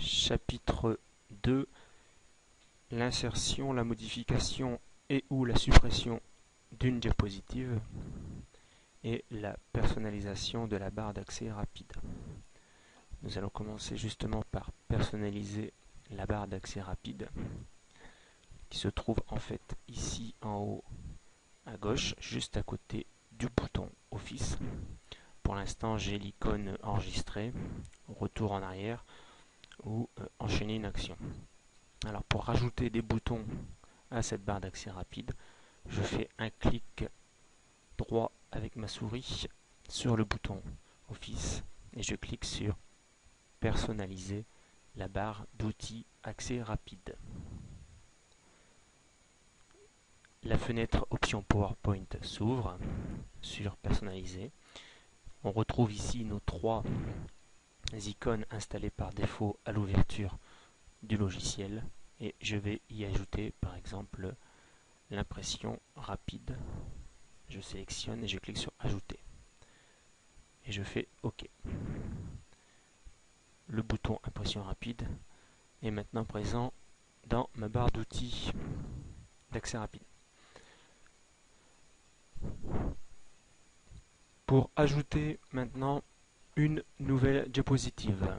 Chapitre 2. L'insertion, la modification et ou la suppression d'une diapositive et la personnalisation de la barre d'accès rapide. Nous allons commencer justement par personnaliser la barre d'accès rapide qui se trouve en fait ici en haut à gauche, juste à côté du bouton Office. Pour l'instant, j'ai l'icône enregistrer, retour en arrière ou enchaîner une action. Alors pour rajouter des boutons à cette barre d'accès rapide, je fais un clic droit avec ma souris sur le bouton Office et je clique sur personnaliser la barre d'outils accès rapide. La fenêtre option PowerPoint s'ouvre sur personnaliser. On retrouve ici nos trois icônes installées par défaut à l'ouverture du logiciel et je vais y ajouter par exemple l'impression rapide. Je sélectionne et je clique sur ajouter et je fais OK. Le bouton impression rapide est maintenant présent dans ma barre d'outils d'accès rapide. Pour ajouter maintenant une nouvelle diapositive,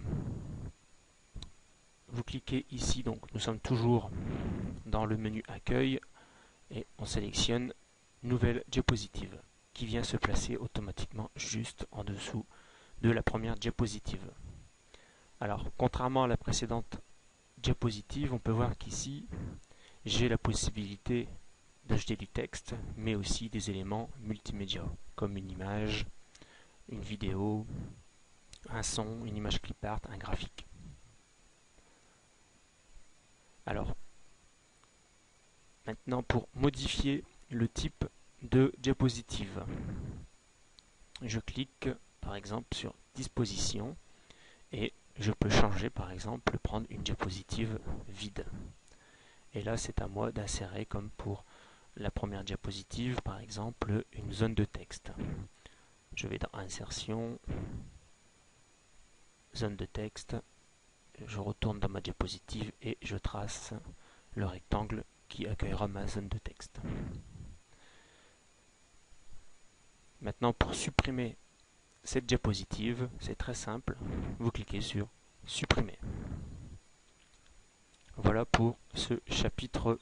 vous cliquez ici, donc nous sommes toujours dans le menu accueil et on sélectionne nouvelle diapositive qui vient se placer automatiquement juste en dessous de la première diapositive. Alors contrairement à la précédente diapositive, on peut voir qu'ici j'ai la possibilité d'ajouter du texte mais aussi des éléments multimédia comme une image, une vidéo, un son, une image clip art, un graphique. Alors, maintenant pour modifier le type de diapositive, je clique par exemple sur disposition et je peux changer par exemple, prendre une diapositive vide. Et là c'est à moi d'insérer comme pour la première diapositive par exemple une zone de texte. Je vais dans insertion, zone de texte, je retourne dans ma diapositive et je trace le rectangle qui accueillera ma zone de texte. Maintenant pour supprimer cette diapositive, c'est très simple, vous cliquez sur supprimer. Voilà pour ce chapitre